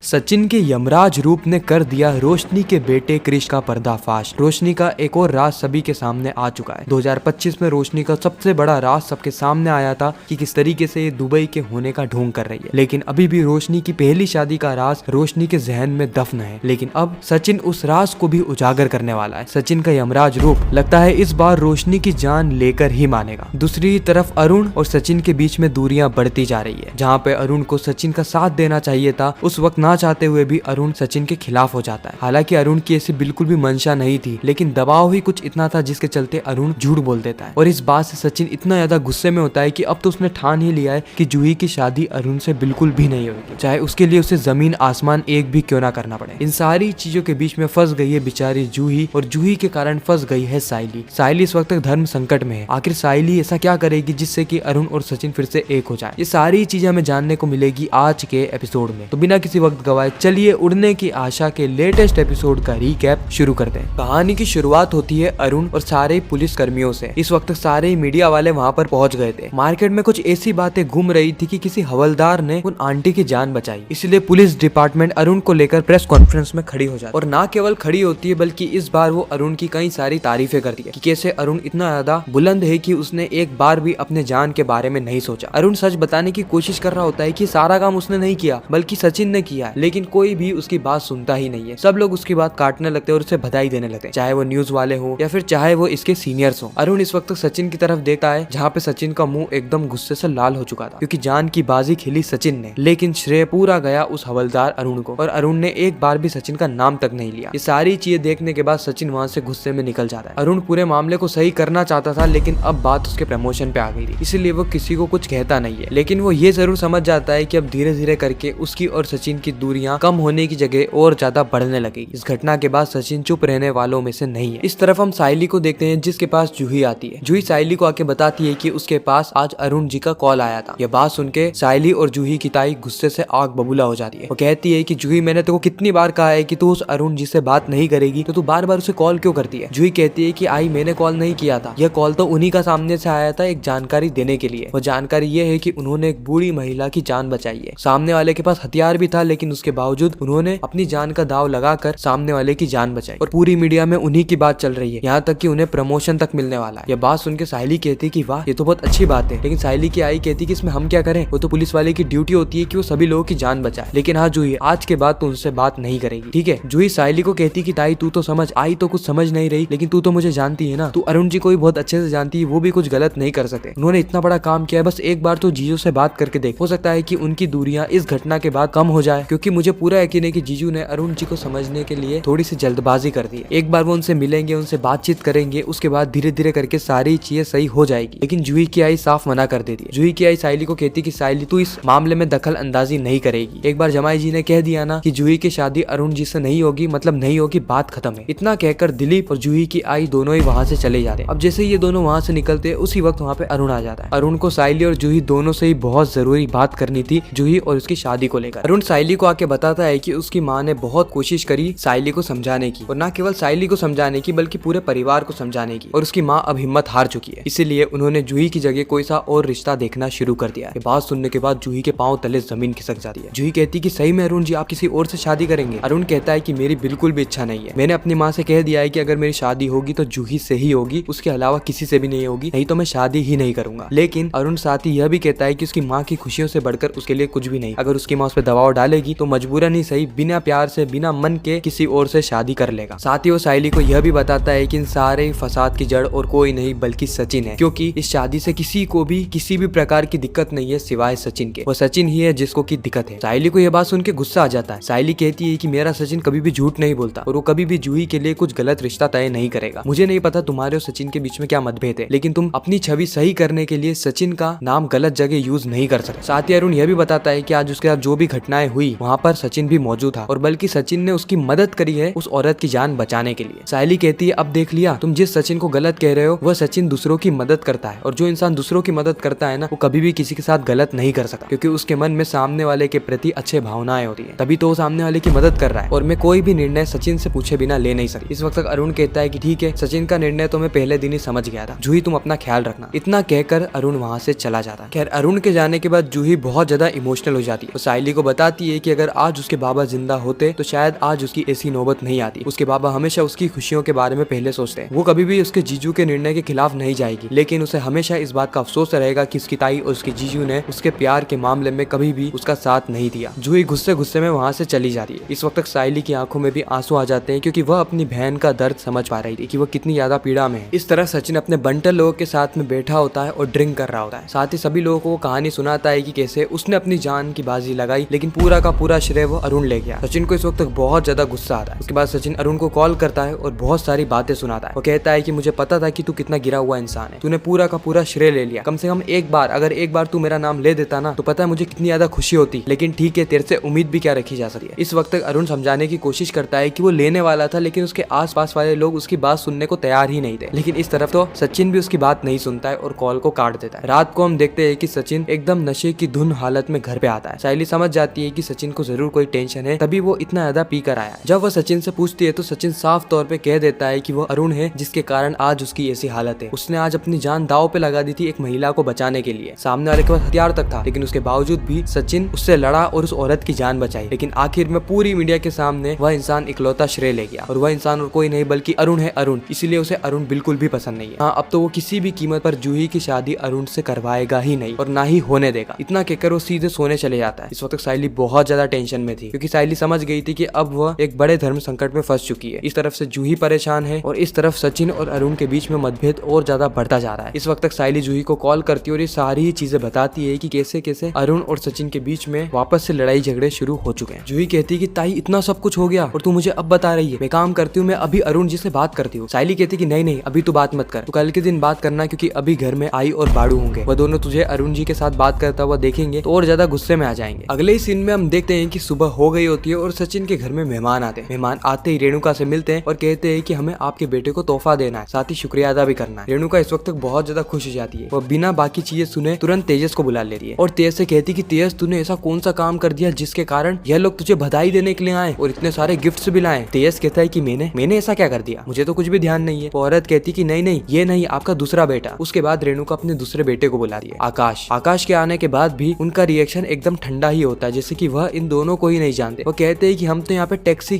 सचिन के यमराज रूप ने कर दिया रोशनी के बेटे क्रिश का पर्दाफाश। रोशनी का एक और राज सभी के सामने आ चुका है। 2025 में रोशनी का सबसे बड़ा राज सबके सामने आया था कि किस तरीके से ये दुबई के होने का ढोंग कर रही है, लेकिन अभी भी रोशनी की पहली शादी का राज रोशनी के जहन में दफन है। लेकिन अब सचिन उस राज को भी उजागर करने वाला है। सचिन का यमराज रूप लगता है इस बार रोशनी की जान लेकर ही मानेगा। दूसरी तरफ अरुण और सचिन के बीच में दूरियां बढ़ती जा रही है। जहाँ पे अरुण को सचिन का साथ देना चाहिए था, उस वक्त ना चाहते हुए भी अरुण सचिन के खिलाफ हो जाता है। हालांकि अरुण की ऐसी बिल्कुल भी मंशा नहीं थी, लेकिन दबाव ही कुछ इतना था जिसके चलते अरुण झूठ बोल देता है। और इस बात से सचिन इतना ज्यादा गुस्से में होता है कि अब तो उसने ठान ही लिया है कि जूही की शादी अरुण से बिल्कुल भी नहीं होगी, चाहे उसके लिए उसे जमीन आसमान एक भी क्यों ना करना पड़े। इन सारी चीजों के बीच में फंस गई है बेचारी जूही, और जूही के कारण फंस गई है साइली। साइली इस वक्त धर्म संकट में है। आखिर साइली ऐसा क्या करेगी जिससे कि अरुण और सचिन फिर से एक हो जाए? ये सारी चीजें हमें जानने को मिलेगी आज के एपिसोड में। तो बिना किसी वक्त गवाए चलिए उड़ने की आशा के लेटेस्ट एपिसोड का रीकैप शुरू करते हैं। कहानी की शुरुआत होती है अरुण और सारे पुलिस कर्मियों से। इस वक्त सारे मीडिया वाले वहाँ पर पहुंच गए थे। मार्केट में कुछ ऐसी बातें घूम रही थी कि किसी हवलदार ने उन आंटी की जान बचाई, इसलिए पुलिस डिपार्टमेंट अरुण को लेकर प्रेस कॉन्फ्रेंस में खड़ी हो जाती है। और ना केवल खड़ी होती है बल्कि इस बार वो अरुण की कई सारी तारीफें करती है कि कैसे अरुण इतना ज्यादा बुलंद है कि उसने एक बार भी अपने जान के बारे में नहीं सोचा। अरुण सच बताने की कोशिश कर रहा होता है कि सारा काम उसने नहीं किया बल्कि सचिन ने किया है, लेकिन कोई भी उसकी बात सुनता ही नहीं है। सब लोग उसकी बात काटने लगते हैं और उसे बधाई देने लगते हैं, चाहे वो न्यूज वाले हो या फिर चाहे वो इसके सीनियर्स हो। अरुण इस वक्त सचिन की तरफ देखता है, जहाँ पे सचिन का मुंह एकदम गुस्से से लाल हो चुका था, क्योंकि जान की बाजी खेली सचिन ने, लेकिन श्रेय पूरा गया उस हवलदार अरुण को, और अरुण ने एक बार भी सचिन का नाम तक नहीं लिया। ये सारी चीजें देखने के बाद सचिन वहाँ से गुस्से में निकल जाता है। अरुण पूरे मामले को सही करना चाहता था, लेकिन अब बात उसके प्रमोशन पे आ गई थी, इसलिए वो किसी को कुछ कहता नहीं है। लेकिन वो ये जरूर समझ जाता है कि अब धीरे धीरे करके उसकी और सचिन की दूरियां कम होने की जगह और ज्यादा बढ़ने लगी। इस घटना के बाद सचिन चुप रहने वालों में से नहीं है। इस तरफ हम साइली को देखते हैं, जिसके पास जूही आती है। जूही साइली को आके बताती है कि उसके पास आज अरुण जी का कॉल आया था। यह बात सुन के साइली और जूही की ताई गुस्से से आग बबूला हो जाती है। वो कहती है कि जूही, मैंने तेको कितनी बार कहा है कि तू उस अरुण जी से बात नहीं करेगी, तो तू बार बार उसे कॉल क्यों करती है? जूही कहती है कि आई, मैंने कॉल नहीं किया था, यह कॉल तो उन्हीं का सामने से आया था एक जानकारी देने के लिए। वो जानकारी ये है कि उन्होंने एक बूढ़ी महिला की जान बचाई है। सामने वाले के पास हथियार भी था, लेकिन उसके बावजूद उन्होंने अपनी जान का दाव लगाकर सामने वाले की जान बचाई, और पूरी मीडिया में उन्हीं की बात चल रही है, यहाँ तक कि उन्हें प्रमोशन तक मिलने वाला है। यह बात सुन के साइली कहती है कि वाह, ये तो बहुत अच्छी बात है। लेकिन साइली की आई कहती है कि इसमें हम क्या करें, वो तो पुलिस वाले की ड्यूटी होती है कि वो सभी लोगों की जान बचाए। लेकिन हाँ जूही, आज के बाद तू उनसे बात नहीं करेगी, ठीक है? जूही साइली को कहती कि ताई तू तो समझ, आई तो कुछ समझ नहीं रही, लेकिन तू तो मुझे जानती है ना, तू अरुण जी को भी बहुत अच्छे से जानती है, वो भी कुछ गलत नहीं कर सकते। उन्होंने इतना बड़ा काम किया है, बस एक बार तो जीजू से बात करके देख, हो सकता है कि उनकी दूरियां इस घटना के बाद कम हो जाए, क्योंकि मुझे पूरा यकीन है कि जीजू ने अरुण जी को समझने के लिए थोड़ी सी जल्दबाजी कर दी है। एक बार वो उनसे मिलेंगे, उनसे बातचीत करेंगे, उसके बाद धीरे धीरे करके सारी चीजें सही हो जाएगी। लेकिन जूही की आई साफ मना कर देती है। जूही की आई साइली को कहती कि साइली, तू इस मामले में दखल अंदाजी नहीं करेगी। एक बार जमाई जी ने कह दिया ना कि जूही की शादी अरुण जी से नहीं होगी, मतलब नहीं होगी, बात खत्म है। इतना कहकर दिलीप और जूही की आई दोनों ही वहाँ से चले जाते हैं। अब जैसे ये दोनों वहाँ से निकलते हैं, उसी वक्त वहाँ पे अरुण आ जाता है। अरुण को साइली और जूही दोनों से ही बहुत जरूरी बात करनी थी, जूही और उसकी शादी को लेकर। अरुण साइली को आके बताता है कि उसकी माँ ने बहुत कोशिश करी साइली को समझाने की, और ना केवल साइली को समझाने की बल्कि पूरे परिवार को समझाने की, और उसकी माँ अब हिम्मत हार चुकी है, इसीलिए उन्होंने जूही की जगह कोई सा और रिश्ता देखना शुरू कर दिया। ये बात सुनने के बाद जूही के पांव तले जमीन खिसक जाती है। जूही कहती कि सही में अरुण जी आप किसी और से शादी करेंगे? अरुण कहता है कि मेरी बिल्कुल भी इच्छा नहीं है। मैंने अपनी माँ से कह दिया है कि अगर मेरी शादी होगी तो जूही से ही होगी, उसके अलावा किसी से भी नहीं होगी, नहीं तो मैं शादी ही नहीं करूंगा। लेकिन अरुण साथ ही यह भी कहता है कि उसकी माँ की खुशियों से बढ़कर उसके लिए कुछ भी नहीं। अगर उसकी माँ उस पर दबाव डालेगी तो मजबूरन ही सही, बिना प्यार से, बिना मन के किसी और से शादी कर लेगा। साथ ही वो साइली को यह भी बताता है कि इन सारे फसाद की जड़ और कोई नहीं बल्कि सचिन है, क्योंकि इस शादी से किसी को भी किसी भी प्रकार की दिक्कत नहीं है सिवाय सचिन के। वो सचिन ही है जिसको की दिक्कत है। साइली को यह बात सुन के गुस्सा आ जाता है। साइली कहती है कि मेरा सचिन कभी भी झूठ नहीं बोलता, और वो कभी भी जूही के लिए कुछ गलत रिश्ता तय नहीं करेगा। मुझे नहीं पता तुम्हारे और सचिन के बीच में क्या मतभेद है, लेकिन तुम अपनी छवि सही करने के लिए सचिन का नाम गलत जगह यूज नहीं कर सकते। साथ ही अरुण यह भी बताता है कि आज उसके साथ जो भी घटनाएं हुई वहाँ पर सचिन भी मौजूद था, और बल्कि सचिन ने उसकी मदद करी है उस औरत की जान बचाने के लिए। साइली कहती है अब देख लिया, तुम जिस सचिन को गलत कह रहे हो वह सचिन दूसरों की मदद करता है, और जो इंसान दूसरों की मदद करता है ना, वो कभी भी किसी के साथ गलत नहीं कर सकता, क्योंकि उसके मन में सामने वाले के प्रति अच्छे भावनाएं होती है, तभी तो वो सामने वाले की मदद कर रहा है। और मैं कोई भी निर्णय सचिन से पूछे बिना ले नहीं सकती। इस वक्त तक अरुण कहता है कि ठीक है, सचिन का निर्णय तो मैं पहले दिन ही समझ गया था, जूही तुम अपना ख्याल रखना। इतना कहकर अरुण वहाँ से चला जाता है। खैर अरुण के जाने के बाद जूही बहुत ज्यादा इमोशनल हो जाती है। वो साइली को बताती है कि अगर आज उसके बाबा जिंदा होते तो शायद आज उसकी ऐसी नौबत नहीं आती। उसके बाबा हमेशा उसकी खुशियों के बारे में पहले सोचते हैं। वो कभी भी उसके जीजू के निर्णय के खिलाफ नहीं जाएगी, लेकिन उसे हमेशा इस बात का अफसोस रहेगा कि उसकी ताई और उसके जीजू ने उसके प्यार के मामले में कभी भी उसका साथ नहीं दिया। जूही गुस्से गुस्से में वहाँ से चली जाती है। इस वक्त सायली की आंखों में भी आंसू आ जाते हैं, क्योंकि वह अपनी बहन का दर्द समझ पा रही थी कि वह कितनी ज्यादा पीड़ा में है। इस तरह सचिन अपने बंटल लोगों के साथ में बैठा होता है और ड्रिंक कर रहा होता है। साथ ही सभी लोगों को वो कहानी सुनाता है कि कैसे उसने अपनी जान की बाजी लगाई, लेकिन पूरा का पूरा श्रेय वो अरुण ले गया। सचिन को इस वक्त बहुत ज्यादा गुस्सा आता है। उसके बाद सचिन अरुण को कॉल करता है और बहुत सारी बातें सुनाता है। वो कहता है कि मुझे पता था कि तू कितना गिरा हुआ इंसान है, तूने पूरा का पूरा श्रेय ले लिया। कम से कम एक बार, अगर एक बार तू मेरा नाम ले देता ना, तो पता है मुझे कितनी ज्यादा खुशी होती। लेकिन ठीक है, तेरे से उम्मीद भी क्या रखी जा सकती है। इस वक्त अरुण समझाने की कोशिश करता है कि वो लेने वाला था, लेकिन उसके आसपास वाले लोग उसकी बात सुनने को तैयार ही नहीं थे। लेकिन इस तरफ तो सचिन भी उसकी बात नहीं सुनता है और कॉल को काट देता है। रात को हम देखते हैं कि सचिन एकदम नशे की धुन हालत में घर पे आता है। सायली समझ जाती है कि सचिन को जरूर कोई टेंशन है, तभी वो इतना ज्यादा पी कर आया। जब वह सचिन से पूछती है तो सचिन साफ तौर पे कह देता है कि वो अरुण है जिसके कारण आज उसकी ऐसी हालत है। उसने आज अपनी जान दांव पे लगा दी थी एक महिला को बचाने के लिए। सामने वाले के पास हथियार तक था, लेकिन उसके बावजूद भी सचिन उससे लड़ा और उस औरत की जान बचाई। लेकिन आखिर में पूरी मीडिया के सामने वह इंसान इकलौता श्रेय ले गया, और वह इंसान और कोई नहीं बल्कि अरुण है। अरुण, इसीलिए उसे अरुण बिल्कुल भी पसंद नहीं है। हाँ, अब तो वो किसी भी कीमत पर जूही की शादी अरुण से करवाएगा ही नहीं और ना ही होने देगा। इतना कहकर वो सीधे सोने चले जाता है। इस वक्त सायली बहुत ज्यादा टेंशन में थी, क्योंकि सायली समझ गई थी कि अब वह एक बड़े धर्म संकट में फंस चुकी है। इस तरफ से जूही परेशान है और इस तरफ सचिन और अरुण के बीच में मतभेद और ज्यादा बढ़ता जा रहा है। इस वक्त तक सायली जूही को कॉल करती है और ये सारी चीजें बताती है कि कैसे कैसे अरुण और सचिन के बीच में वापस से लड़ाई झगड़े शुरू हो चुके हैं। जूही कहती है कि ताई, इतना सब कुछ हो गया और तू मुझे अब बता रही है। मैं काम करती हूँ, मैं अभी अरुण जी से बात करती हूँ। सायली कहती है कि नहीं नहीं, अभी तू बात मत कर, तू कल के दिन बात करना, क्योंकि अभी घर में आई और बाड़ू होंगे। वह दोनों तुझे अरुण जी के साथ बात करता हुआ देखेंगे तो और ज्यादा गुस्से में आ जाएंगे। अगले ही सीन में हम देखते हैं कि सुबह हो गई होती है और सचिन के घर में मेहमान आते हैं। मेहमान आते ही रेणुका से मिलते हैं और कहते हैं कि हमें आपके बेटे को तोहफा देना है, साथ ही शुक्रिया अदा भी करना है। रेणुका इस वक्त तक बहुत ज्यादा खुश हो जाती है। वह बिना बाकी चीजें सुने तुरंत तेजस को बुला लेती है और तेज से कहती कि तेजस, तूने ऐसा कौन सा काम कर दिया जिसके कारण यह लोग तुझे बधाई देने के लिए आए और इतने सारे गिफ्ट्स भी लाए। तेजस कहता है कि मैंने ऐसा क्या कर दिया, मुझे तो कुछ भी ध्यान नहीं है। औरत कहती कि नहीं नहीं, ये नहीं, आपका दूसरा बेटा। उसके बाद रेणुका अपने दूसरे बेटे को बुलाती है, आकाश। आकाश के आने के बाद भी उनका रिएक्शन एकदम ठंडा ही होता है, जैसे कि वह इन दोनों को ही नहीं जानते। वो कहते हैं कि हम तो यहाँ पे टैक्सी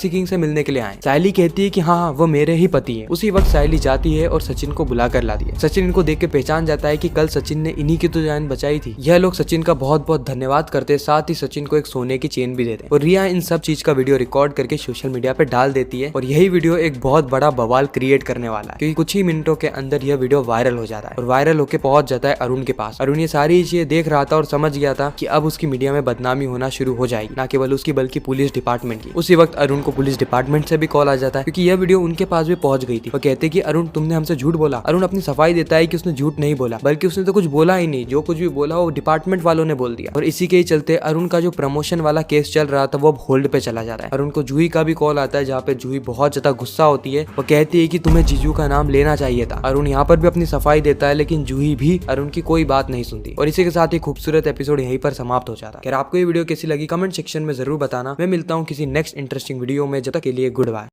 किंग से मिलने के लिए आए। सायली कहती है कि हाँ, वो मेरे ही पति है। उसी वक्त सायली जाती है और सचिन को बुला कर लाती है। सचिन इनको देख के पहचान जाता है कि कल सचिन ने इन्हीं की तो जान बचाई थी। यह लोग सचिन का बहुत बहुत धन्यवाद करते हैं, साथ ही सचिन को एक सोने की चेन भी देते हैं। और रिया इन सब चीज का वीडियो रिकॉर्ड करके सोशल मीडिया पे डाल देती है और यही वीडियो एक बहुत बड़ा बवाल क्रिएट करने वाला है, क्योंकि कुछ ही मिनटों के अंदर यह वीडियो वायरल हो जाता है और वायरल होकर पहुंच जाता है अरुण के पास। अरुण ये सारी चीजें देख रहा था और समझ गया था कि अब उसकी मीडिया में बदनामी होना शुरू हो जाएगी, ना केवल उसकी बल्कि पुलिस डिपार्टमेंट की। उसी वक्त अरुण को पुलिस डिपार्टमेंट से भी कॉल आ जाता है, क्योंकि यह वीडियो उनके पास भी पहुंच गई थी। वो कहते कि अरुण, तुमने हमसे झूठ बोला। अरुण अपनी सफाई देता है कि उसने झूठ नहीं बोला, बल्कि उसने तो कुछ बोला ही नहीं, जो कुछ भी बोला वो डिपार्टमेंट वालों ने बोल दिया। और इसी के ही चलते अरुण का जो प्रमोशन वाला केस चल रहा था वो अब होल्ड पे चला जाता है। अरुण को जूही का भी कॉल आता है, जहाँ पे जूही बहुत ज्यादा गुस्सा होती है। वो कहती है कि तुम्हें जीजू का नाम लेना चाहिए था। अरुण यहाँ पर भी अपनी सफाई देता है, लेकिन जूही भी अरुण की कोई बात नहीं सुनती। और इसी के साथ ही खूबसूरत एपिसोड यहीं पर समाप्त हो जाता है। अगर आपको ये वीडियो कैसी लगी कमेंट सेक्शन में जरूर बताना। मैं मिलता हूँ किसी नेक्स्ट इंटरेस्टिंग वीडियो में, जब तक के लिए गुड बाय।